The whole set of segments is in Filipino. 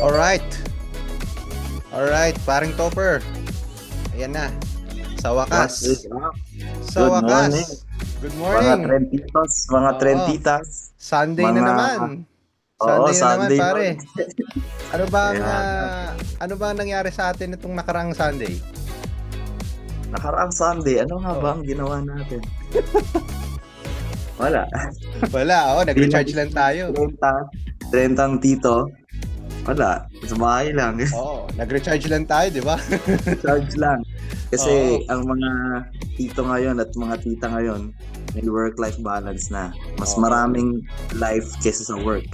Alright. Alright, paring Topper. Ayan na. Sa What is wakas. up? Sa Good morning, wakas. Good mga morning. trentitos, mga Oo. trentitas, Sunday na mga, naman. oo, Sunday na naman, Sunday na. pare. Ano bang Kaya, ano bang nangyari sa atin itong nakaraang Sunday? nakaraang Sunday, ano nga ba Oh. ang ginawa natin? Wala. Wala, nag-recharge lang tayo. 30 ang tito, wala. Sa bahay lang. Nag-recharge lang tayo, di ba? Charge lang. Kasi Oo. ang mga tito ngayon at mga tita ngayon, may work-life balance na. Mas Oo. maraming life kesa sa work.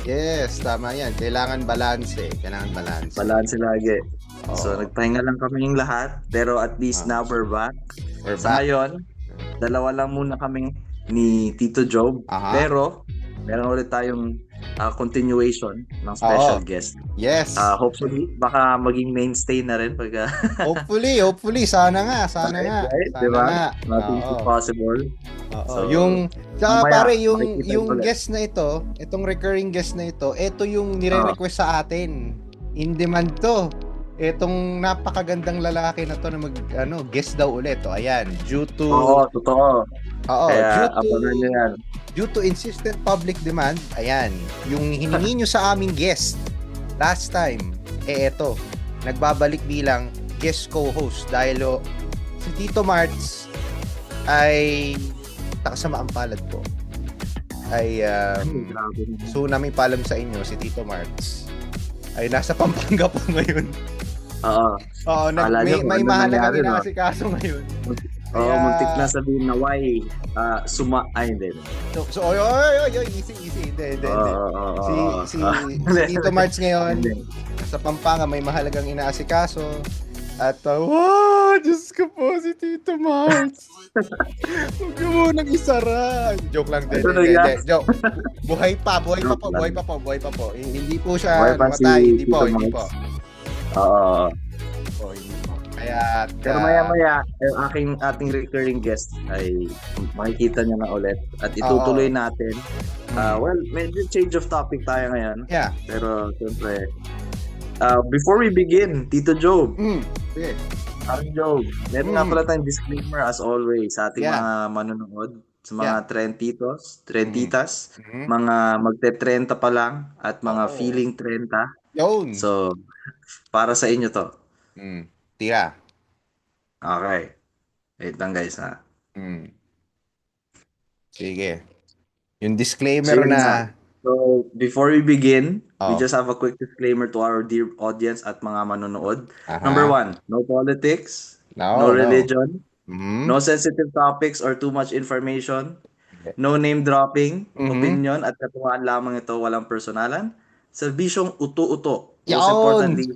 Yes, tama yan. Kailangan balance eh. Kailangan balance. Balance lagi. Oo. So, nagpahinga lang kaming lahat. Pero at least now we're back. We're Sa back. ngayon, dalawa lang muna kaming ni Tito Job. Aha. Pero, meron ulit tayong continuation ng special guest. Yes. Hopefully, baka maging mainstay na rin pag Hopefully. Sana nga. right? Sana Diba? nga. Nothing's impossible. Oo. So, Tsaka mamaya, pare, makikita yung ulit. guest na ito, itong recurring guest na ito yung nire-request sa atin. In demand to. Itong napakagandang lalaki na to na guest daw ulit. Ayan, due to Oo, totoo. Kaya, due abangan nyo yan. due to insistent public demand, ayan, yung hiningi nyo sa aming guest last time, eto, nagbabalik bilang guest co-host dahil si Tito Marts ay takasamaang palad po. Ay Grabe. so namin paalam sa inyo si Tito Marts ay nasa Pampanga po ngayon. Oo. Oo, Akala nyo kung may ano mahalagang nangyari, no? inaasikaso ngayon. Oo, Kaya- muntik na sabihin na why hindi. So oy, easy. Hindi. Oo. Si Tito Marts ngayon Hindi. sa Pampanga may mahalagang inaasikaso at wow, Diyos ko po si Tito Marts. Huwag mo munang isara. Joke lang din. Ano Hindi. yan? Joke. Buhay pa po. Hindi po siya Buhay pa si namatay. Hindi po. Oo. Hindi po. Kaya Pero maya-maya, yung ating recurring guest ay makikita niyo na ulit at itutuloy natin. Well, medyo change of topic tayo ngayon. Yeah. Pero siyempre, before we begin, Tito Job, Sige. Parang Job, meron nga pala tayong disclaimer as always sa ating Yeah. mga manonood, sa mga trentitas, Mhm. mga magte-30 pa lang at mga Oo. feeling 30. Yun. So, para sa inyo to. Tira. Okay. Wait lang guys ha. Sige. Yung disclaimer So, na So, before we begin, we Oh. just have a quick disclaimer to our dear audience at mga manonood. Aha. Number 1, no politics, No. religion, Mhm. no sensitive topics or too much information, no name dropping, opinion at katuwaan lamang ito, walang personalan. Serbisyong uto-uto. Most Yun. importantly,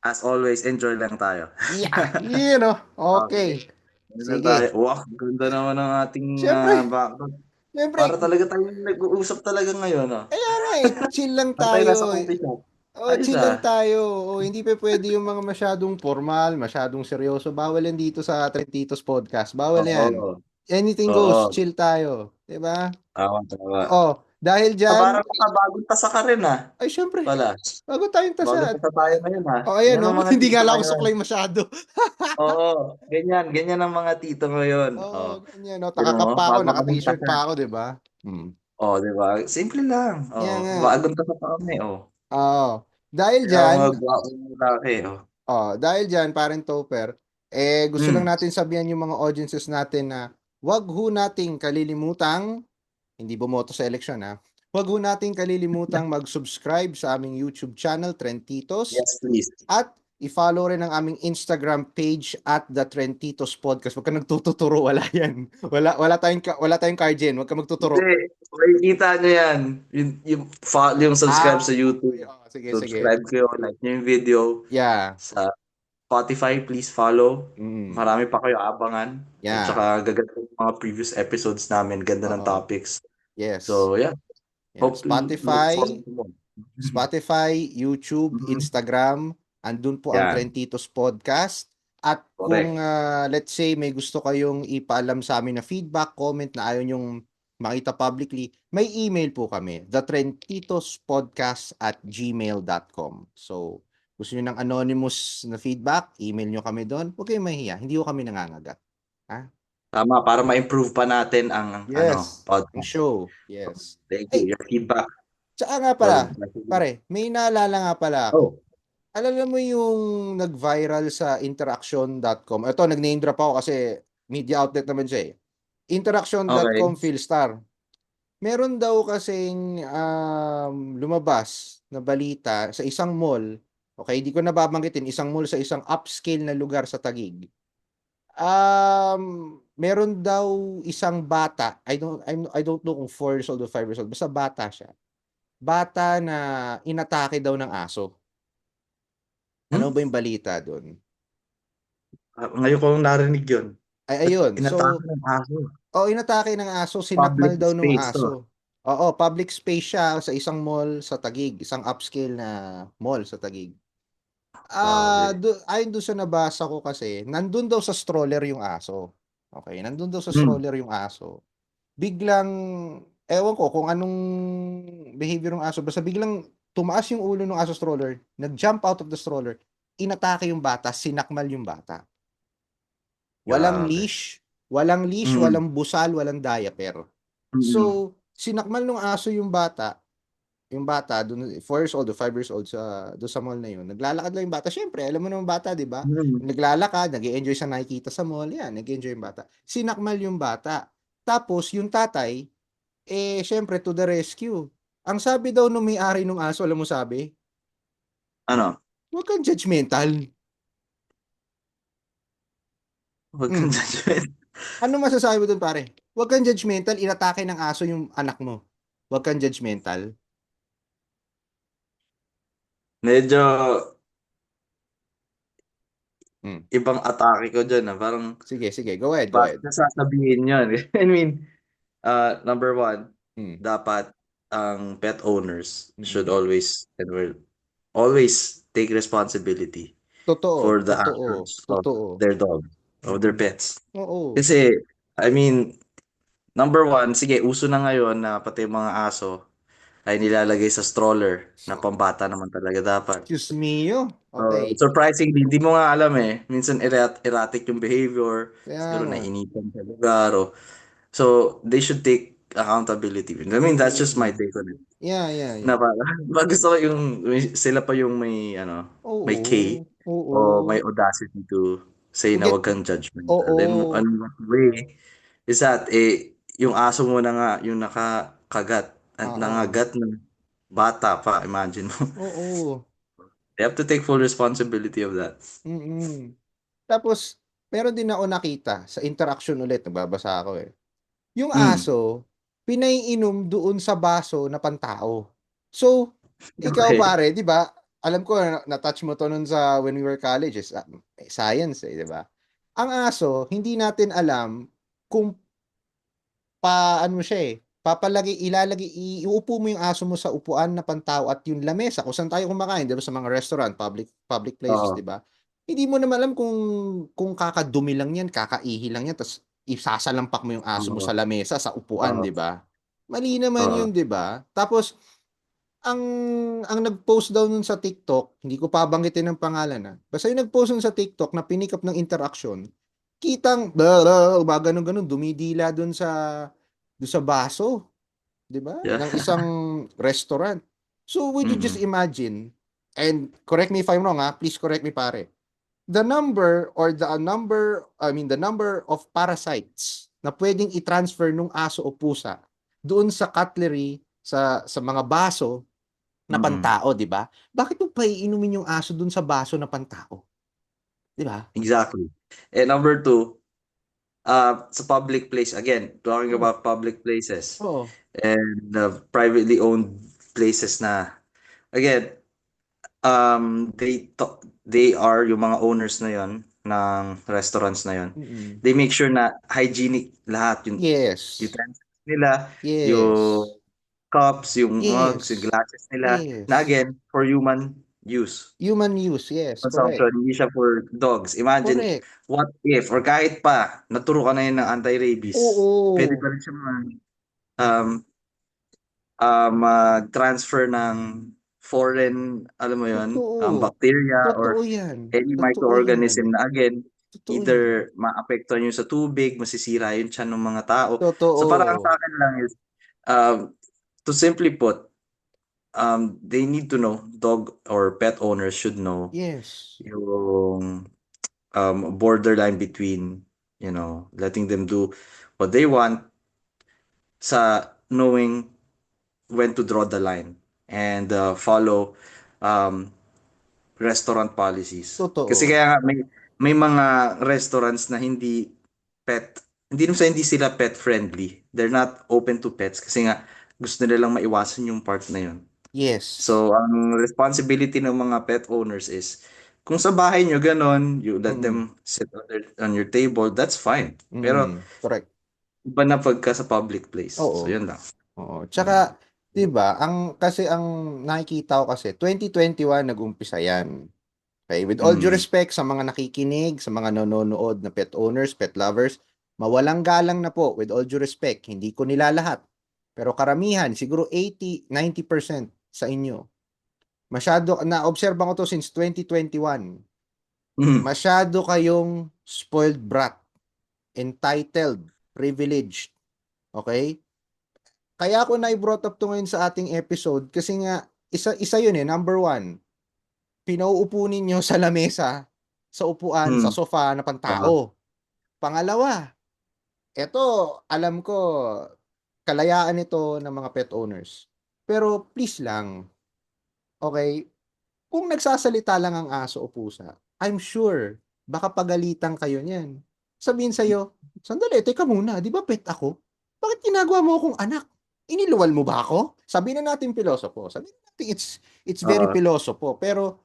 as always, enjoy lang tayo. Yeah. Okay. Enjoy Sige. tayo. Wow, ganda naman ng ating Siyempre. background. Siyempre, Para talaga tayo nag-uusap talaga ngayon. chill lang Antay tayo. nasa coffee shop. Ayos, Chill lang tayo. Hindi pa pwede yung mga masyadong formal, masyadong seryoso. Bawal yan dito sa Trentitos Podcast. Bawal yan. Oo. Anything goes. Chill tayo. Diba? Tama. Dahil dyan, Parang nakabagong tasa ka rin ay syempre, Pala. bago tayong Bagong tasa. tasa tayo ngayon Ayan, Yan ang mga hindi tito nga lang ako ngayon. suklay masyado. Oo, ganyan ang mga tito ngayon. Ganyan. Takakap pa ako, bago kaming naka-t-shirt tasa. pa ako, diba? Di ba? Simple lang. Yan nga. Bagong tasa pa kami, Dahil Kaya dyan, mga gwapong lalaki, dahil dyan, parang Topper, gusto lang natin sabihan yung mga audiences natin na wag ho nating kalilimutang, hindi bumoto sa eleksyon wag ho nating kalilimutang mag-subscribe sa aming YouTube channel, Trentitos. Yes, please. At i-follow rin ang aming Instagram page at The Trentitos Podcast. Huwag ka nagtuturo, wala yan. Wala tayong card dyan. Huwag ka magtuturo. Hindi, makikita nyo yan. Yung subscribe sa YouTube. Sige. Subscribe kayo, like nyo yung video. Yeah. Sa Spotify, please follow. Marami pa kayo abangan. Yeah. At saka gaganda yung mga previous episodes namin. Ganda ng topics. Yes. So, yeah. Spotify, YouTube, Instagram, andun po ang Trentitos Podcast. At kung let's say may gusto kayong ipaalam sa amin na feedback, comment na ayaw yung makita publicly, may email po kami, thetrenchitospodcast@gmail.com. So, gusto nyo ng anonymous na feedback, email nyo kami doon. Huwag kayong mahiya, hindi ko kami nangangagat. Ha? Tama, para ma-improve pa natin ang Yes, ang podcast. show. Yes. Thank you. Ay, Your feedback. tsaka nga pala, pare, may naalala nga pala ako. Oh, Alam mo yung nag-viral sa interaction.com. Ito, nag-name drop ako kasi media outlet naman siya eh. okay. Interaction.com Philstar. Meron daw kasing lumabas na balita sa isang mall. Okay, hindi ko nababanggitin, isang mall sa isang upscale na lugar sa Taguig. Meron daw isang bata, I don't know kung 4 years old o 5 years old, basta bata siya. Bata na inatake daw ng aso. Ano ba yung balita doon? Ngayon ko narinig yun. Ay, ayun. Inatake So, ng aso. inatake ng aso, Public sinakmal daw ng space to. aso. Oo, public space siya sa isang mall sa Taguig, isang upscale na mall sa Taguig. Grabe. Ayon doon sa nabasa ko kasi, nandun daw sa stroller yung aso. Okay, nandun daw sa Hmm. stroller yung aso. Biglang, ewan ko kung anong behavior ng aso, basta biglang tumaas yung ulo ng aso stroller, nag-jump out of the stroller, inatake yung bata, sinakmal yung bata. Walang Grabe. leash, walang Mm. busal, walang diaper. Mm. So, sinakmal ng aso yung bata doon 4 years old o 5 years old sa doon sa mall na yun. Naglalakad lang yung bata. Syempre, alam mo naman bata, 'di ba? Mm. Naglalakad, nag-e-enjoy sa nakikita sa mall, yan, nag-e-enjoy yung bata. Sinakmal yung bata. Tapos yung tatay, syempre to the rescue. Ang sabi daw nung may-ari ng aso, alam mo sabi? Ano? Huwag kang judgmental. Huwag kang Hmm. judgment. Ano masasabi mo doon, pare? Huwag kang judgmental, inatake ng aso yung anak mo. Huwag kang judgmental. Medyo Hmm. ibang atake ko dyan. Parang, Sige, go ahead, go bakit ahead. nasasabihin yun? I mean, number one, Hmm. dapat ang pet owners should Mm. always take responsibility Totoo, for the totoo, actions of totoo. their dog, of their Mm. pets. Oo. Kasi, I mean, number one, sige, uso na ngayon na pati yung mga aso ay nilalagay sa stroller na pambata naman talaga dapat. Excuse me, okay. Surprisingly, hindi mo nga alam eh. Minsan erratic yung behavior, Kaya siguro nga. nainitan sa lugar. So, they should take accountability. I mean, that's just my Mm. take on it. Na Yeah. parang, gusto ko yung, sila pa yung may K Oo, o may oo. audacity to say To na get, wag kang judgmental. And oo. one way is that, yung aso mo na nga, yung nakakagat at Oo. nangagat ng bata pa, imagine mo. Oo. They have to take full responsibility of that. Mm. Tapos, meron din ako nakita sa interaction ulit, nagbabasa ako eh. Yung Mm. aso, pinaiinom doon sa baso na pantao. So, ikaw Okay. pare, 'di ba? Alam ko na-touch mo to nun sa when we were college, science 'di ba? Ang aso, hindi natin alam kung ano siya iuupo mo yung aso mo sa upuan na pantao at yung lamesa kung saan tayo kumakain, 'di ba, sa mga restaurant, public places, Oo. 'di ba? Hindi mo naman alam kung kakadumi lang 'yan, kakaihi lang 'yan, tas isasalampak mo yung aso mo Oo. sa lamesa, sa upuan, Oo. 'di ba? Mali naman Oo. yun, 'di ba? Tapos ang nag-post daw nun sa TikTok, hindi ko pa banggitin ang pangalan basta yung nag-post nun sa TikTok na pinikap ng interaction, kitang gumaganon-ganon, dumidila dun sa baso, 'di ba? Yeah. Ng isang restaurant. So would you just Mm-mm. imagine, and correct me if I'm wrong please correct me pare. The number of parasites na pwedeng i-transfer nung aso o pusa doon sa cutlery, sa mga baso na Mm-mm. pantao, 'di ba? Bakit mo paiinumin yung aso doon sa baso na pantao, 'di ba? Exactly. And number two, sa public place, again, talking Oh, about public places oo. and privately owned places na, again, they are yung mga owners na yon ng restaurants na yon. Mm. They make sure na hygienic lahat, yung Yes. utensils nila, yung Yes. cups, yung mugs, yung Yes. glasses nila, na Yes. again, for human use. Human use, yes, Consumption, correct. hindi siya for dogs. Imagine, Correct. what if, or kahit pa, naturo ka na yun ng anti-rabies, pwede Oo. pa rin siya um, transfer ng foreign, alam mo yun, Totoo. bacteria Totoo or yan. any Totoo yan. microorganism na again, Totoo yan. either maapektuhan yung sa tubig, masisira yung tiyan ng mga tao. So parang sa Totoo. akin lang is, um, to simply put, they need to know, dog or pet owners should know Yes. yung borderline between, letting them do what they want sa knowing when to draw the line and follow um, restaurant policies. Kasi Totoo. kaya nga may mga restaurants na hindi naman sa hindi sila pet friendly. They're not open to pets kasi nga gusto nilang maiwasan yung part na yun. Yes. So, ang responsibility ng mga pet owners is kung sa bahay nyo ganon, you let Mm. them sit on your table, that's fine. Pero Mm. Correct. iba na pagka sa public place. So, Oo. yun lang. Oo. Mm. Tsaka, 'di ba, ang nakikita ko kasi 2021 nag-umpisa 'yan. Okay, with all due Mm. respect sa mga nakikinig, sa mga nanonood na pet owners, pet lovers, mawalang galang na po, with all due respect, hindi ko nilalahat. Pero karamihan, siguro 80-90% sa inyo, masyado, na-obserban ko to since 2021, Mm. masyado kayong spoiled brat, entitled, privileged, okay? Kaya ako na-brought up to ngayon sa ating episode kasi nga, isa yun number one, pinauupo ninyo sa lamesa, sa upuan, sa Mm. sofa na pantao. Pangalawa, eto, alam ko, kalayaan ito ng mga pet owners. Pero please lang, okay, kung nagsasalita lang ang aso o pusa, I'm sure, baka pagalitan kayo niyan. Sabihin sa'yo, sandali, teka muna, di ba pet ako? Bakit ginagawa mo akong anak? Iniluwal mo ba ako? Sabihin na natin pilosopo. Sabihin natin it's very Oo. pilosopo. Pero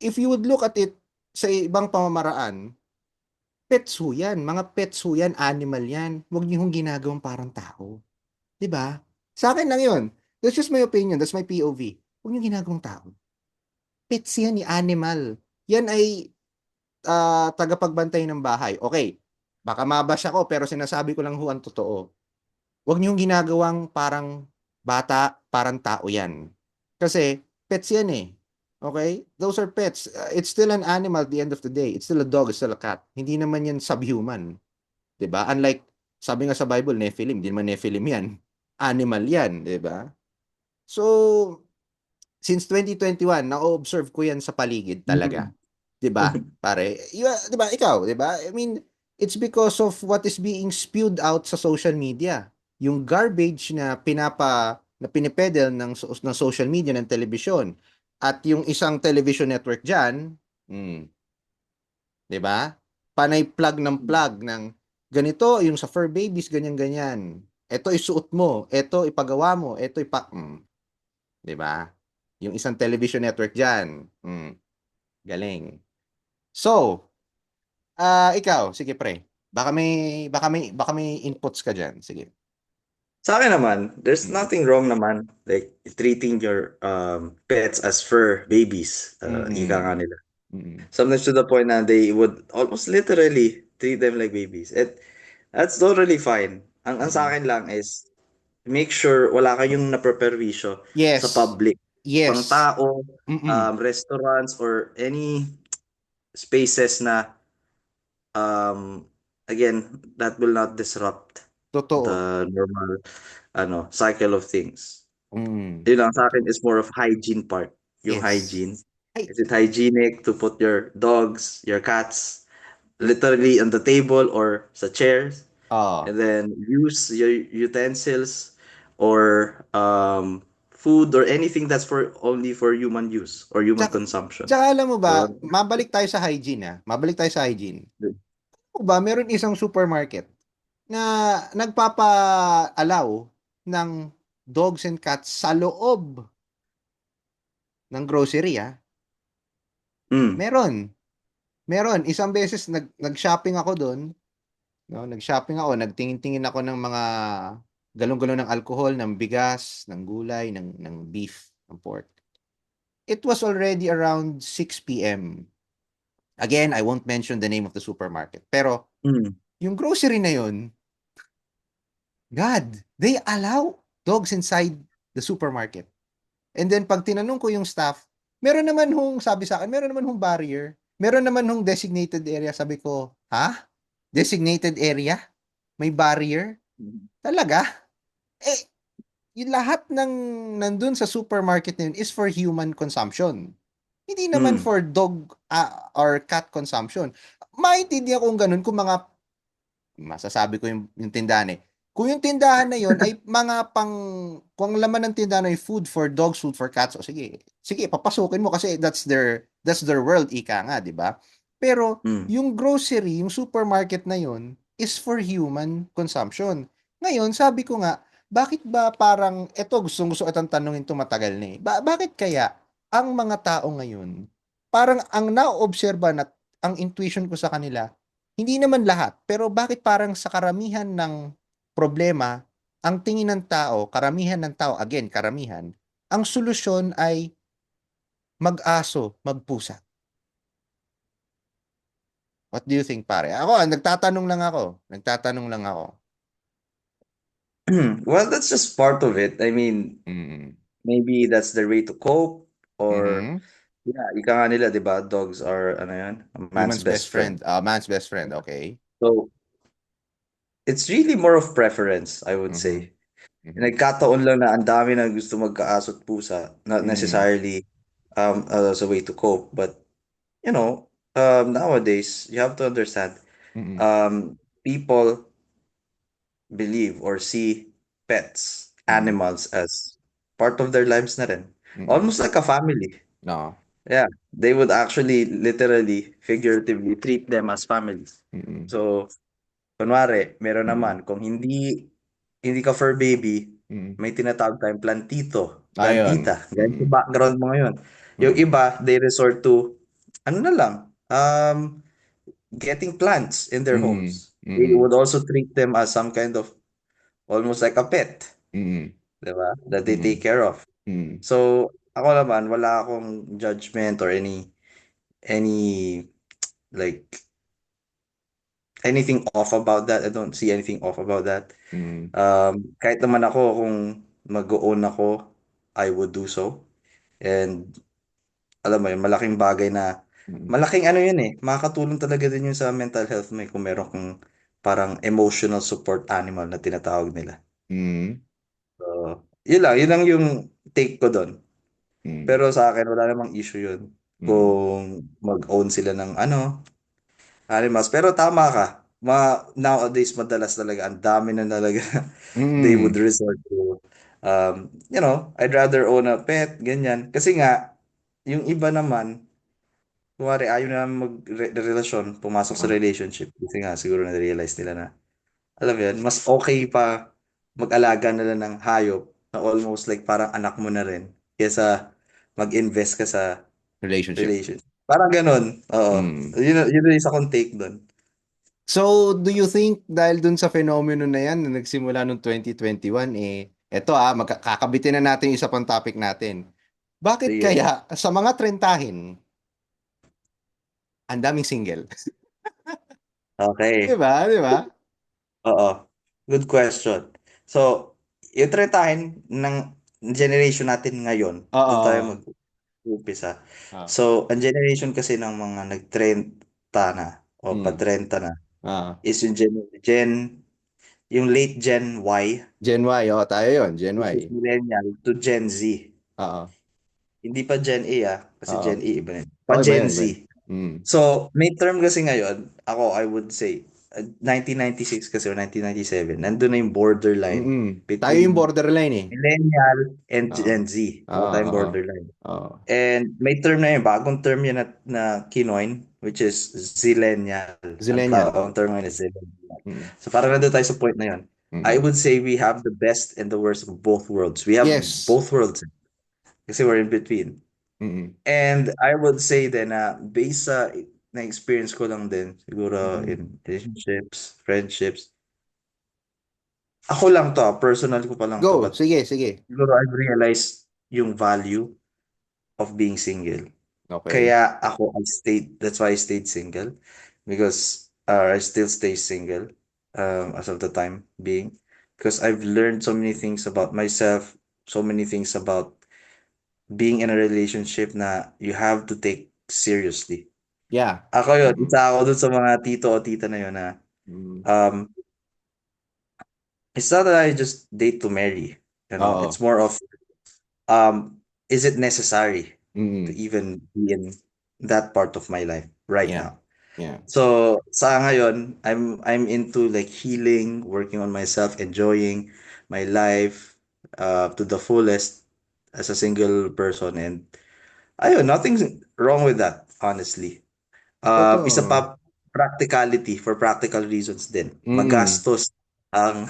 if you would look at it sa ibang pamamaraan, pets ho yan. Mga pets ho yan, animal yan. Huwag niyo hong ginagawang parang tao. 'Di ba? Sa akin lang yun. That's just my opinion. That's my POV. Huwag niyo ginagawang tao. Pets yan, animal. Yan ay tagapagbantay ng bahay. Okay, baka mabash ako pero sinasabi ko lang ho ang totoo. Huwag niyong ginagawang parang bata, parang tao yan. Kasi pets yan eh. Okay? Those are pets. It's still an animal at the end of the day. It's still a dog, it's still a cat. Hindi naman yan subhuman. 'Di ba? Unlike, sabi nga sa Bible, Nephilim. Hindi naman Nephilim yan. Animal yan. 'Di ba? So, since 2021, na-observe ko yan sa paligid talaga. Mm. 'Di ba? Pare, 'di ba? Ikaw, 'di ba? I mean, it's because of what is being spewed out sa social media. Yung garbage na pinipedal ng social media, ng telebisyon. At yung isang television network diyan, 'di ba? Panay plug ng plug ng ganito yung sa fur babies ganyan ganyan. Ito isuot mo, ito ipagawa mo, ito 'di ba? Yung isang television network diyan. Galing. So, ikaw, sige pre. Baka may inputs ka diyan. Sige. Sa akin naman, there's Mm. nothing wrong naman like treating your pets as fur babies. Ika nga Mm. nila. Mm. Sometimes to the point na they would almost literally treat them like babies. And that's totally fine. Ang sa Mm. akin lang is make sure wala kayong napreperwisyo sa Yes. public. Pang Yes. tao, Mm. restaurants, or any spaces na again, that will not disrupt Totoo. the normal cycle of things. Mm. Yun lang sa akin is more of hygiene part. Yung Yes. hygiene. Ay, Is it hygienic to put your dogs, your cats, literally on the table or sa chairs, oh. and then use your utensils or food or anything that's for only for human use or human Tsaka, consumption. tsaka alam mo ba, So, mabalik tayo sa hygiene Mabalik tayo sa hygiene. Alam mo ba, meron isang supermarket na nagpapa-allow ng dogs and cats sa loob ng grocery mm, Meron. Meron. Isang beses nag-shopping ako doon, no? Nag-shopping ako, nagtingin-tingin ako ng mga galon-galon ng alcohol, ng bigas, ng gulay, ng beef, ng pork. It was already around 6 p.m. Again, I won't mention the name of the supermarket. Pero mm, yung grocery na yun, God, they allow dogs inside the supermarket. And then pag tinanong ko yung staff, meron naman hong, sabi sa akin, meron naman hong barrier. Meron naman hong designated area. Sabi ko, ha? Designated area? May barrier? Talaga? Eh, yung lahat ng nandun sa supermarket na yun is for human consumption. Hindi naman Mm. for dog or cat consumption. Maintindihan kung ganun kung mga masasabi ko yung tindahan eh. Kung yung tindahan na yon ay mga kung ang laman ng tindahan ay food for dogs, food for cats, o sige, sige, papasukin mo kasi that's their world, ika nga, di ba? Pero Mm. yung grocery, yung supermarket na yon is for human consumption. Ngayon, sabi ko nga, bakit ba parang, eto, gustong-gusto itong tanungin to matagal na eh. Bakit kaya ang mga tao ngayon, parang ang naoobserba na ang intuition ko sa kanila, hindi naman lahat, pero bakit parang sa karamihan ng problema, ang tingin ng tao, karamihan ng tao, again, karamihan, ang solusyon ay mag-aso, magpusa. What do you think, pare? Ako, nagtatanong lang ako. Nagtatanong lang ako. Well, that's just part of it. I mean, Mm. maybe that's the way to cope or Mhm. yeah, ika nga nila, 'di ba? Dogs are ano 'yan, a man's Human's best best friend. friend. Man's best friend. Okay. So, it's really more of preference, I would Mhm. say. Mhm. Nagkataon lang na ang dami na gusto magka-aso at pusa, not Mm. necessarily as a way to cope, but nowadays you have to understand Mm. people believe or see pets, Mm. animals as part of their lives na rin. Mm. Almost like a family. No. Yeah, they would actually literally, figuratively treat them as families. Mm. So, kunwari, meron Mm. naman, kung hindi ka fur baby, Mm. may tinatawag tayong plantito, Ayun. plantita. Ganyan sa Mm. background mo ngayon. Yung Mm. iba, they resort to, ano na lang, getting plants in their Mm. homes. They Mm. would also treat them as some kind of, almost like a pet, Mm. di ba? That they take Mm. care of. Mm. So, ako naman, wala akong judgment or any like anything off about that. I don't see anything off about that. Mm. Kahit naman ako kung mag-own ako, I would do so. And alam mo yun, malaking bagay na Mm. malaking ano yun eh. Makakatulong talaga din yun sa mental health mo eh, kung meron kang parang emotional support animal na tinatawag nila. Mm. So, yun lang yung take ko doon. Mm. Pero sa akin, wala namang issue yun. Mm. Kung mag-own sila ng animals. Pero tama ka. Nowadays, madalas talaga, ang dami na talaga they would Mm. resort to, I'd rather own a pet, ganyan. Kasi nga, yung iba naman, kumari, ayaw na mag-relasyon, pumasok sa Ah. relationship. Kasi nga, siguro na-realize nila na, alam mo yan, mas okay pa mag-alaga na lang ng hayop na almost like parang anak mo na rin kaysa mag-invest ka sa Relationship. relationship. Parang ganun. Oo. Mm. Yun yung isa kong take doon. So, do you think dahil dun sa phenomenon na yan na nagsimula noong 2021, eto magkakabitin na natin yung isa pang topic natin. Bakit Sige. kaya sa mga trentahin, ang daming single? Di Okay. ba? Di ba? Oo. Good question. So, yung tretahin ng generation natin ngayon, doon tayo Oo. mag-umpisa. Ah. So, ang generation kasi ng mga nag-30 na o Mm. pa-30 na Ah. is yung late Gen Y, Gen Y, tayo yon, Gen which is Y. millennial to Gen Z. Oo. Hindi pa Gen A kasi Oo. Gen A iba na yun. Pa Okay ba Gen yan, Z. Ben? Mm. So, may term kasi ngayon, ako I would say, 1996 kasi or 1997, nandun na yung borderline Mm. Tayo yung between borderline eh. millennial and Oo. Gen Z. Wala Oo, tayong oo. borderline. Oo. And may term na yun, bagong term yun na kinoin, which is Zillennial. Ang Zillennial. term ngayon is Zillennial. Mm. So parang nandun tayo sa point na yun. I Mm. would say we have the best and the worst of both worlds. We have Yes. both worlds kasi we're in between. Mm. And I would say then na based sa na-experience ko lang din, siguro Mm. in relationships, friendships, ako lang to, personal ko pa lang to, Go, but sige, sige. siguro I've realized yung value of being single. Okay. Kaya that's why I stayed single, because, I still stay single, as of the time being. because I've learned so many things about myself, so many things about being in a relationship na you have to take seriously. Yeah. Ako yun, Mm. isa ako dun sa mga tito o tita na yun na Mm. um, it's not that I just date to marry. It's Oo. more of is it necessary to Mm. even be in that part of my life right Yeah. now? Yeah. So sa ngayon, I'm into like healing, working on myself, enjoying my life to the fullest as a single person, and ayun, nothing's wrong with that, honestly. Isa Totoo. pa, practicality, for practical reasons din. Mm. Magastos ang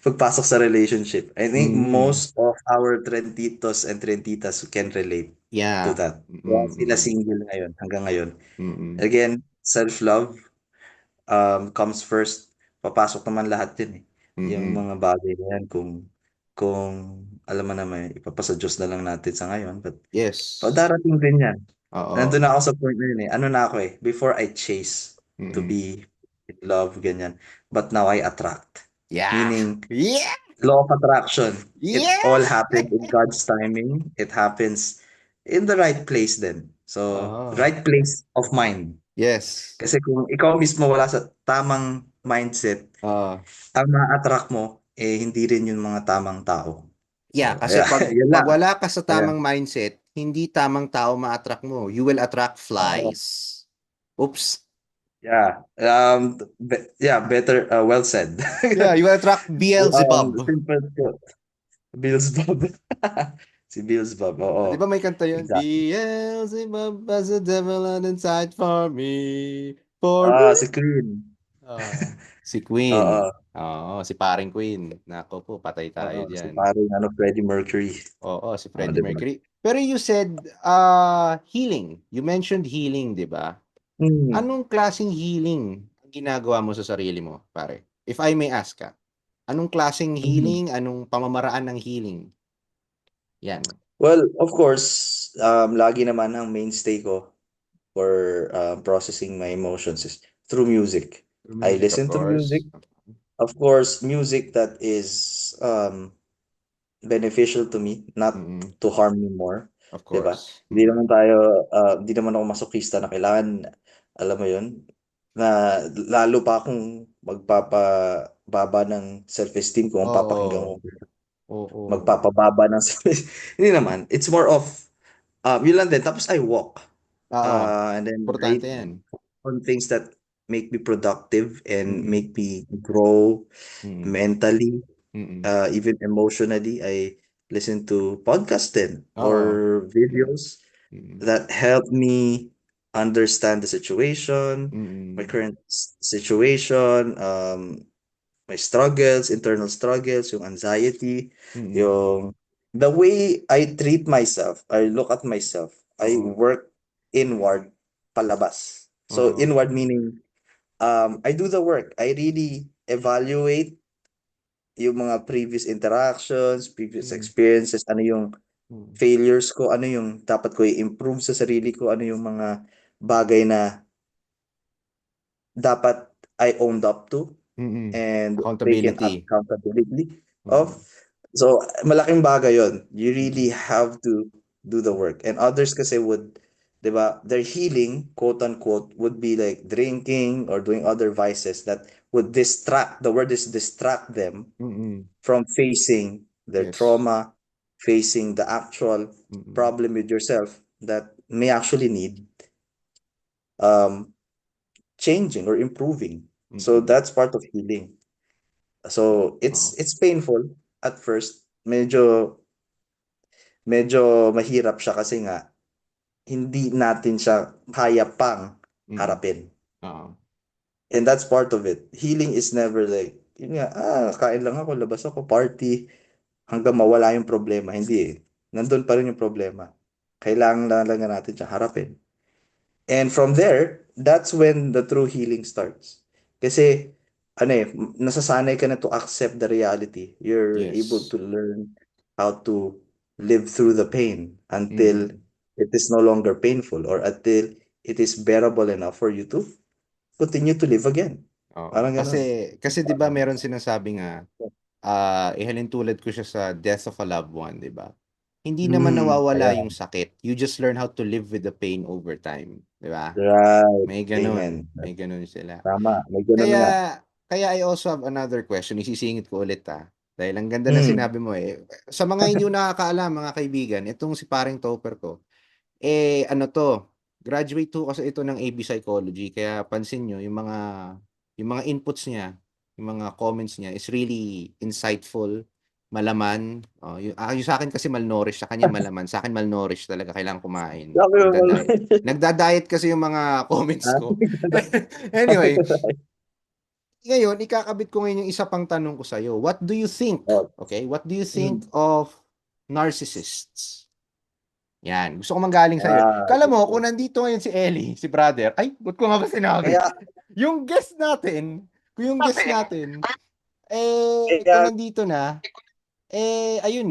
pagpasok sa relationship. I think Mm. most of our trentitos and trentitas can relate to Yeah. that. Kaya Mm. sila Mm. single ngayon, hanggang ngayon. Mm. Again, self-love comes first. Papasok naman lahat yun eh. Yung Mm. mga bagay na yan, kung alam mo naman, ipapasa Diyos na lang natin sa ngayon. But Yes. darating din yan. Nandun Oo. na ako sa point na yun eh. Ano na ako eh. Before I chase to Mm. be in love, ganyan. But now I attract. Yeah. Meaning, Yeah. law of attraction. It Yeah. all happens in God's timing. It happens in the right place then. So, Oo. right place of mind. Yes. Kasi kung ikaw mismo wala sa tamang mindset, Oo. ang ma-attract mo, eh, hindi rin yung mga tamang tao. Yeah, So, kasi yeah, pag yun pag lang. wala ka sa Yeah. tamang mindset, hindi tamang tao ma-attract mo. You will attract Oo. flies. Oops. Yeah. Yeah, better, well said. Yeah, you will attract Beelzebub. Simple quote. Bills Bob. Si Bills Bob, Di ba oo. may kanta yun? Exactly. Beelzebub has a devil on inside for me. For me. Si Queen. Si Queen. Oo. Oo, si paring Queen. Nako po, patay tayo Si dyan. paring Freddie Mercury. Oo, si Oo, Freddie di ba? Mercury. Pero you said healing. You mentioned healing, di ba? Hmm. Anong klaseng healing ang ginagawa mo sa sarili mo, pare? If I may ask ka. Anong klaseng Mhm. healing? Anong pamamaraan ng healing? Yan. Well, of course, lagi naman ang mainstay ko for processing my emotions is through music. Through I music, of listen to music. course. Of course, music that is beneficial to me, not Mm-mm. to harm me more, Of 'di ba? course. Mm-mm. Hindi naman ako masokista na kailangan, alam mo 'yun, na lalo pa akong magpapababa ng self-esteem ko kung papakinggan ko, Oo. Oo. magpapababa ng hindi naman. It's more of, yun lang din. Tapos I walk, Oo. and then I Importante yan. on things that make me productive and Mm-mm. make me grow Mm-mm. mentally, Mm-mm. even emotionally. I listen to podcasts then Oo. or Mm-mm. videos Mm-mm. that help me understand the situation, my Mm-mm. current situation, my struggles, internal struggles, yung anxiety, Mm-mm. yung the way I treat myself, I look at myself, I Oo. work inward palabas. So Oo. inward meaning I do the work. I really evaluate yung mga previous interactions, previous Mm-mm. experiences, ano yung Mm-mm. failures ko, ano yung dapat ko i-improve sa sarili ko, ano yung mga bagay na dapat I owned up to Mm-mm. and taken Accountability. accountability of. Mm-mm. So, malaking bagay yon. You really Mm-mm. have to do the work. And others kasi would, 'di ba, their healing, quote unquote, would be like drinking or doing other vices that would distract, the word is distract them Mm-mm. from facing their Yes. trauma, facing the actual Mm-mm. problem with yourself that may actually need um changing or improving. So Mm-mm. that's part of healing. So Oo. it's painful at first. Medyo mahirap siya kasi nga hindi natin siya kaya pang Mm-mm. harapin. Oo. And that's part of it. Healing is never like, yun nga, kain lang ako, labas ako, party, hanggang mawala yung problema. Hindi eh. Nandun pa rin yung problema. Kailangan lang natin siya harapin. And from there, that's when the true healing starts. Kasi, ano eh, nasasanay ka na to accept the reality. You're able Yes. to learn how to live through the pain until Mm-mm. it is no longer painful or until it is bearable enough for you to continue to live again. Oo. Parang ganun. Kasi 'di ba meron sinasabing ihalintulad ko siya sa death of a loved one, 'di ba? Hindi naman nawawala yung Ayan. sakit. You just learn how to live with the pain over time, 'di ba? Right. May Amen. ganun, may ganun sila. Tama. May ganun Kaya nga. kaya I also have another question, isisingit ko ulit dahil ang ganda ng Mm. sinabi mo eh. Sa mga hindi ko nakakaalam, mga kaibigan, itong si paring Topper ko, ano 'to, graduate 'to kasi ito ng AB Psychology kaya pansin niyo yung mga inputs niya, yung mga comments niya is really insightful, malaman. Yung sa'kin kasi malnourished, sa kanya malaman, sa'kin malnourished talaga, kailangan kumain, Sabi mo pala. nagda-diet kasi yung mga comments ko. Anyway, ngayon ikakabit ko ngayon yung isa pang tanong ko sa'yo. What do you think, Oh. okay, what do you think Mm. of narcissists? Yan, gusto ko manggaling sa'yo. Kala mo, Gusto. kung nandito ngayon si Ellie, si brother, ay, ba't ko nga ba sinabi? Kaya, Yung guest natin, kung kaya, nandito na, ayun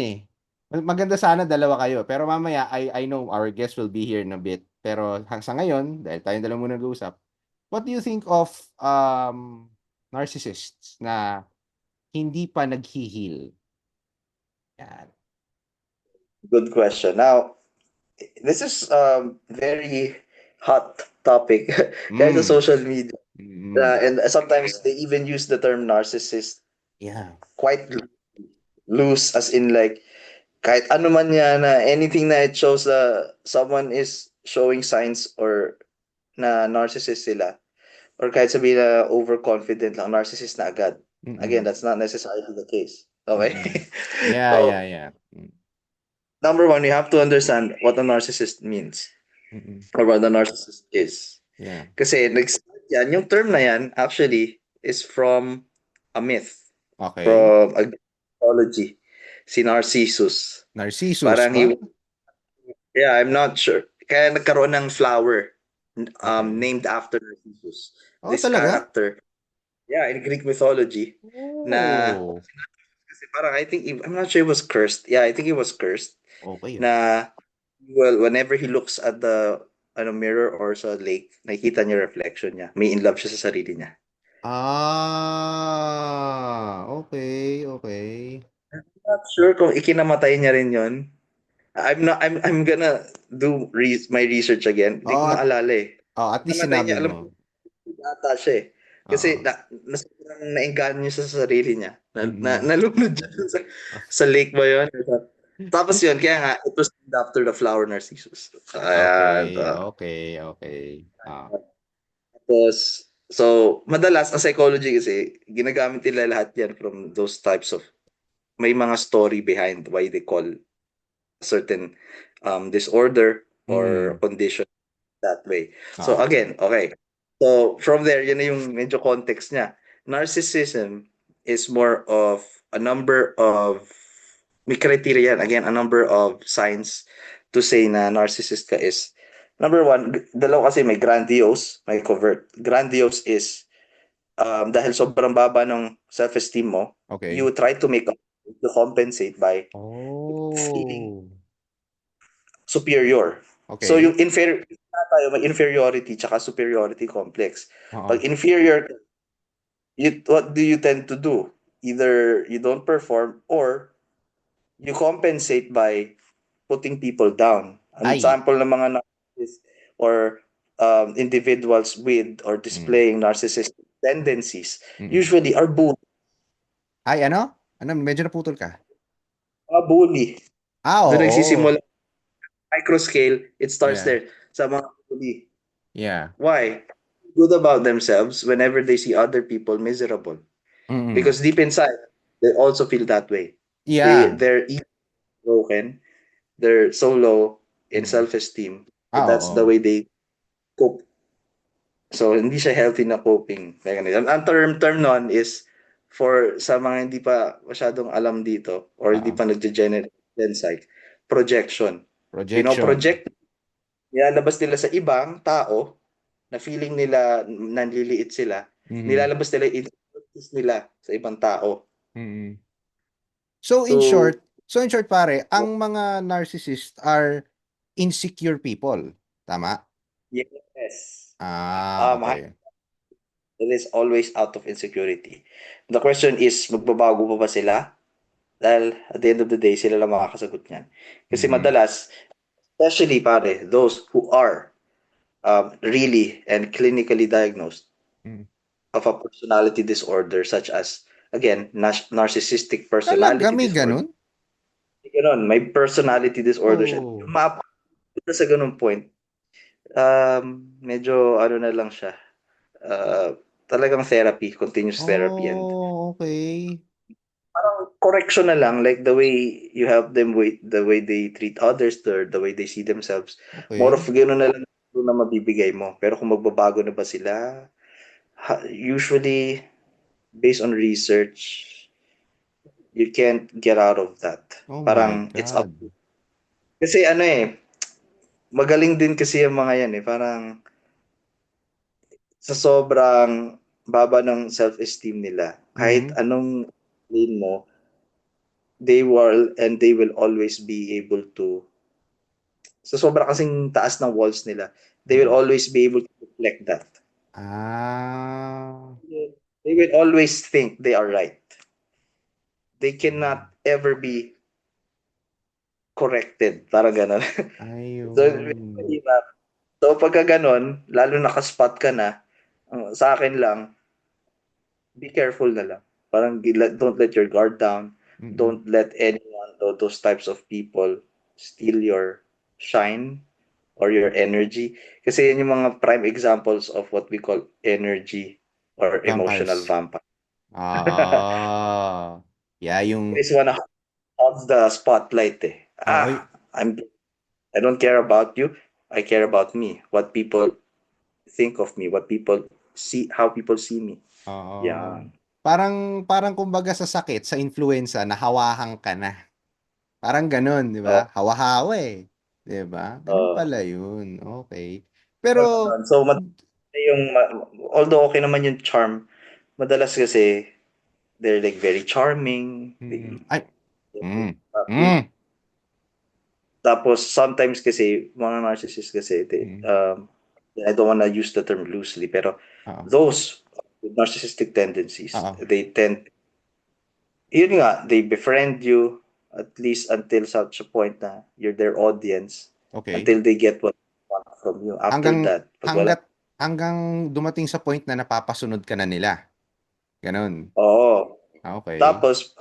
maganda sana dalawa kayo. Pero mamaya, I know our guest will be here in a bit. Pero sa ngayon, dahil tayong dalawa muna nag-uusap, what do you think of narcissists na hindi pa nag-heal? Yan. good question. Now, this is very hot topic kaya sa Mm. social media. Mm. And sometimes they even use the term narcissist Yeah. quite loose, as in like, kahit ano man yan, na anything na it shows someone is showing signs or na narcissist sila, or kahit sabihin na overconfident lang, narcissist na agad. Again, Mm-mm. that's not necessarily the case. Okay? Mm-mm. Yeah, So, yeah, yeah. number one, you have to understand what a narcissist means Mm-mm. or what a narcissist is. Yeah. Kasi nag-start yan, yung term na yan actually is from a myth, Okay. from a mythology. Si Narcissus. Narcissus Parang he, ba? yeah, I'm not sure. Kaya nagkaroon ng flower Okay. named after Narcissus. Oh, This talaga? character, yeah, in Greek mythology, na Oh. kasi parang I'm not sure he was cursed. Yeah, I think he was cursed. Okay. Na, well, whenever he looks at the mirror or sa lake, nakikita niya reflection niya. May in love siya sa sarili niya. Okay, okay. Not sure kung ikinamatay niya rin yon. I'm gonna do my research again. Hindi ko Oh, maalala eh. at least Namatay sinabi niya, alam mo. ko, ata siya eh. Kasi Oo. sobrang naengganyo niya sa sarili niya. Mm-mm. Nalunod siya dun sa lake ba yun? Tapos yun, kaya nga, it was named after the flower Narcissus. Ayan. Okay, okay, okay. Tapos, so, madalas, ang psychology kasi, ginagamit nila lahat yan from those types of, may mga story behind why they call certain disorder or Mm. condition that way. So, Oo. again, okay. So, from there, yun na yung medyo context niya. Narcissism is more of a number of, may criteria yan. Again, a number of signs to say na narcissist ka is, number one, dalawa kasi, may grandiose, may covert. Grandiose is, dahil sobrang baba ng self-esteem mo, Okay. you try to make up, to compensate by feeling Oh. superior. So Okay. yung tayo, may inferiority tsaka superiority complex. Pag Oo. inferior, what do you tend to do? Either you don't perform or you compensate by putting people down. An Ay. example ng mga narcissists or individuals with or Mm. displaying narcissistic tendencies Mm. usually are Ay, ano? Ano, medyo naputol ka. bully. Doon Oo. nagsisimula micro scale, it starts Yeah. there sa mga bully. Yeah. Why? Good about themselves whenever they see other people miserable. Mm. Because deep inside, they also feel that way. Yeah. They're even broken. They're so low in Mm. self-esteem. So that's the Oo. way they cope. So hindi siya healthy na coping mechanism. Ang term nun is for sa mga hindi pa masyadong alam dito or hindi Oo. pa nagge-generate gen psych, projection. Projection. Pino-project, nilalabas nila sa ibang tao na feeling nila nanliliit sila, Mhm. nilalabas nila yung insecurities nila sa ibang tao. Mm. So in So, short, pare, ang mga narcissist are insecure people. Tama? yes. Okay. It is always out of insecurity. The question is, magbabago pa ba sila? Dahil at the end of the day, sila lang makakasagot niyan. Kasi Mm-mm. madalas, especially pare, those who are really and clinically diagnosed Mm. of a personality disorder such as, again, narcissistic Talaga personality may disorder. ganun? Ganun, may personality disorder siya. Oh. Mapunta sa ganung point, medyo ano na lang siya, uh, talagang therapy, continuous therapy, and Oh, okay. correction na lang, like the way you help them with the way they treat others, the way they see themselves. More of Okay. gano'n na lang na mabibigay mo. Pero kung magbabago na ba sila, usually, based on research, you can't get out of that. Oh my Parang, it's up. God. Kasi ano eh, magaling din kasi yung mga yan eh. Parang, sa sobrang baba ng self-esteem nila, kahit Mhm. anong sabihin mo, they will always be able to, sa sobra kasing taas ng walls nila, they will Oo. always be able to reflect that. Ah. They will always think they are right. They cannot ever be corrected. Parang gano'n. So, Ayun. mahirap. So, pagka gano'n, lalo nakaspot ka na, sa akin lang, be careful na lang. Parang don't let your guard down. Mm. Don't let anyone or those types of people steal your shine or your energy. Kasi yun yung mga prime examples of what we call energy or emotional Vampires. vampire. Ah. Yeah, They yung just wanna hog the spotlight eh. oo, I don't care about you. I care about me. What people think of me. What people see. How people see me. oo. Yan. Parang parang kumbaga sa sakit, sa influenza, nahawahan ka na. Parang gano'n, 'di Oh, ba? Hawa-hawa, eh, 'di ba? Gano'n uh, pala 'yun, okey. Pero so, yung, although okay naman yung charm, madalas kasi they're like very charming. ay, They hmm, happy. hmm, Tapos sometimes kasi mga narcissists kasi mm, I don't wanna use the term loosely, pero oo, those with narcissistic tendencies, oo, they tend, yun nga, they befriend you at least until such a point na you're their audience, okey. until they get what they want from you. After Hanggang that, pag wala, hangga't hanggang dumating sa point na napapasunod ka na nila, gano'n? oo. Okey. Tapos,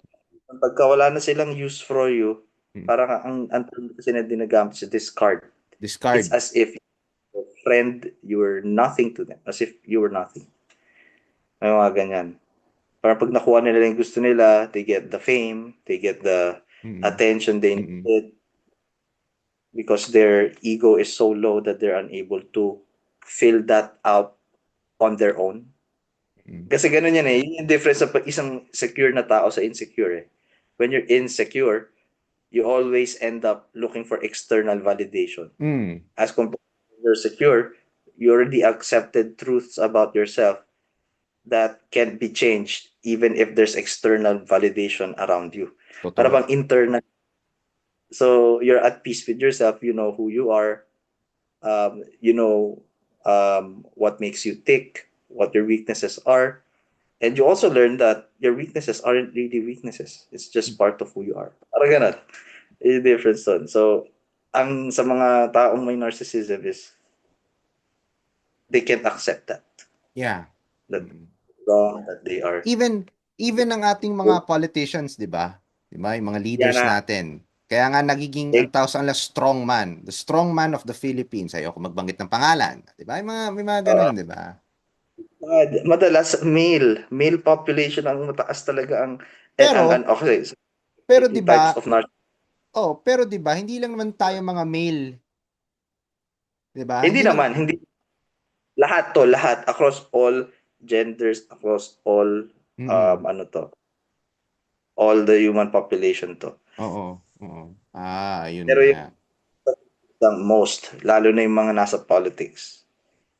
pagka wala na silang use for you, Hmm, parang ang term kasi na ginagamit sa discard. It's discard, as if your friend, you were nothing to them. As if you were nothing. May mga ganyan. Parang pag nakuha nila yung gusto nila, they get the fame, they get the mm, attention they mm, needed because their ego is so low that they're unable to fill that out on their own. mm, Kasi ganun yan eh. Yun yung difference sa isang secure na tao sa insecure eh. When you're insecure, you always end up looking for external validation. hmm, As compared to when you're secure, you already accepted truths about yourself that can't be changed even if there's external validation around you. Para totoo. bang internal. So you're at peace with yourself. You know who you are. You know what makes you tick, what your weaknesses are. And you also learn that your weaknesses aren't really weaknesses. It's just part of who you are. Parang ganun. Yung difference dun. So, ang sa mga taong may narcissism is they can't accept that. Yeah, That mm. wrong, that they are. Even even ang ating mga politicians, 'di ba? 'Di ba, yung mga Yan leaders na. natin. Kaya nga nagiging ang tawag sa kanila strong man, the strong man of the Philippines. Ayoko magbanggit ng pangalan, 'di ba? May mga Uh, gano'n, 'di ba? madalas male population ang mataas talaga ang ang Pero okay, so, pero 'di two types ba? of narcissism. Pero 'di ba hindi lang naman tayo mga male, 'di ba? Hindi Hindi lang naman, hindi lahat to, lahat across all genders, across all mm. ano to, all the human population to. Oo, oo. Ayun Pero nga. yung most, lalo na yung mga nasa politics,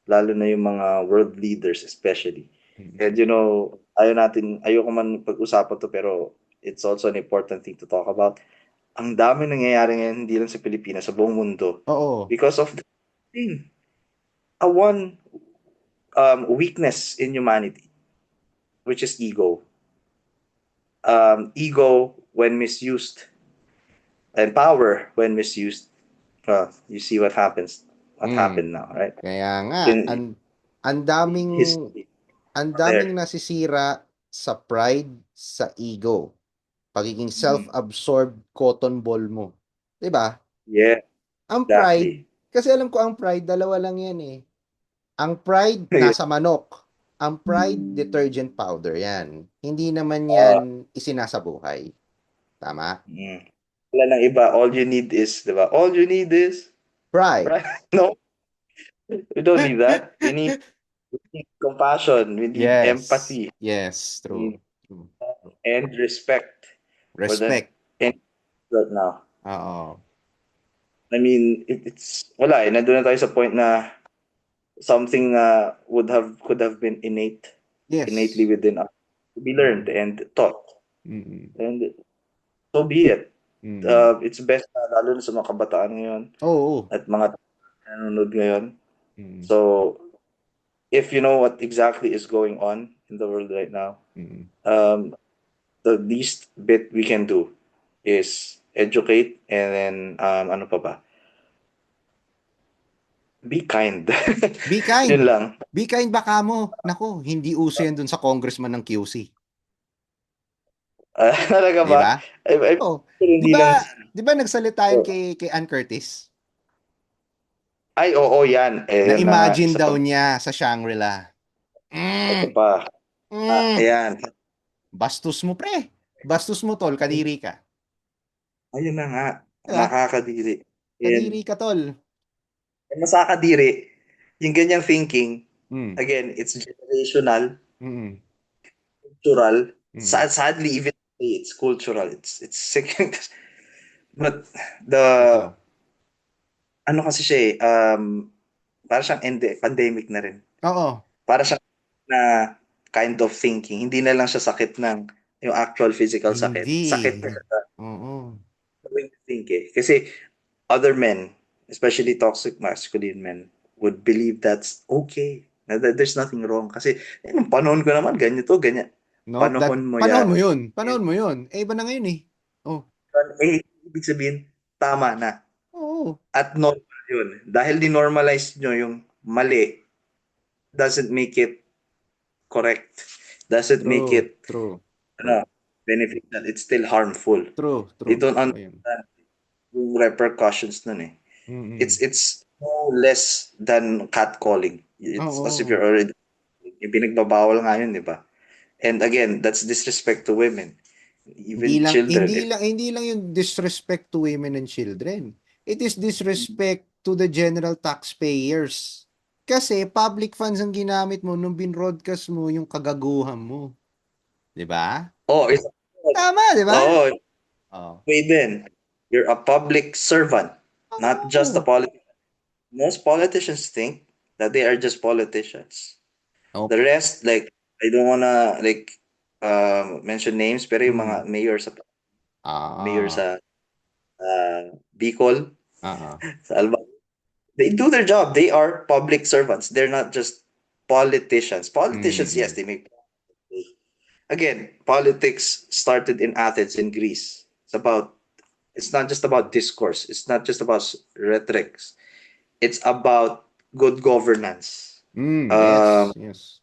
lalo na yung mga world leaders especially. Mm. And ayoko man pag-usapan to pero it's also an important thing to talk about. Ang dami nangyayari ngayon hindi lang sa Pilipinas, sa buong mundo Oo. because of the thing. A one weakness in humanity, which is ego. Ego, when misused, and power, when misused, you see what happens, what Mm. happened now, right? Kaya nga, In ang daming history, ang there. daming nasisira sa pride, sa ego, pagiging Mhm. self-absorbed cotton ball mo. 'Di ba? Yeah, Ang pride, exactly. kasi alam ko ang pride, dalawa lang yan eh. Ang pride, nasa manok. Ang pride, detergent powder yan. Hindi naman Uh, yan isinasabuhay. Tama? mm. Wala nang iba. All you need is, di ba? All you need is, Pride. right? No, we don't need that. We need compassion. We need Yes. empathy. Yes. We True. need True. and respect for the Respect. and right now. Oo. I mean, it's wala eh. Nandun na tayo sa point na something could have been innately Yes. within us to be learned Mm. and taught. Mm. And so be it. Mm. It's best na lalo na sa mga kabataan ngayon Oo. at mga nanonood ngayon. Mm. So, if you know what exactly is going on in the world right now, Mm. um, the least bit we can do is educate and then ano pa ba? Be kind. Be Yun kind. lang. Be kind baka mo. Nako, hindi uso yan dun sa congressman ng QC. Talaga 'Di ba? ba? I Oh, 'di hindi lang. ba 'di ba nagsalita yan kay Ann Curtis? Ay, oo, yan. Eh, na Na-imagine isa daw pa. niya sa Shangri-La. Ito Mm, pa. mm. Ayan. Bastos mo pre. Bastos mo tol, kadiri ka. Ayun na nga. 'Di ba? Nakakadiri. Kadiri And ka tol. mas nakakadiri, yung ganyang thinking, Mm, again, it's generational, mm, cultural. mm. Sadly, even today, it's cultural. It's sick. But the Ito. ano kasi siya eh, para siyang pandemic na rin. Oo. Para siyang na kind of thinking. Hindi na lang siya sakit ng yung actual physical sakit. Hindi. Sakit na siya sa Oo. way to think eh. Kasi other men, especially toxic masculine men, would believe that's okay. There's nothing wrong. Kasi nung panahon ko naman, ganito, ganyan. No, Panahon mo panahon yan. mo 'yun. And Panahon mo 'yun. Eh iba na ngayon eh. Oh. eh, ibig sabihin, tama na. Oo. At normal yun. Dahil di-normalize nyo yung mali, doesn't make it correct. Doesn't make True, it true, true. ano, beneficial. It's still harmful. True, They true. don't Totoo 'yun. understand yung repercussions nun eh. Mm. It's no less than catcalling. It's as if Oo. you're already pinagbabawal nga yun, di ba? And again, that's disrespect to women, Hindi even lang children. hindi lang hindi lang yung disrespect to women and children. It is disrespect to the general taxpayers. Kasi public funds ang ginamit mo nung binroadcast mo yung kagaguhan mo. 'Di ba? Oh, it's Tama, 'di ba? oh, Oh. wait then. You're a public servant, not just a Oo. politician. Most politicians think that they are just politicians. Oh. The rest, like, I don't wanna like mention names, pero yung Mm. mga mayor Ah. sa Bicol, Ah. sa Alba, they do their job. They are public servants. They're not just politicians. Politicians, yes, Mm. they make. Again, politics started in Athens in Greece. It's not just about discourse. It's not just about rhetoric. It's about good governance. Yes, Um, yes.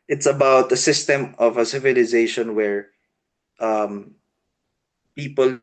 it's about a system of a civilization where um, people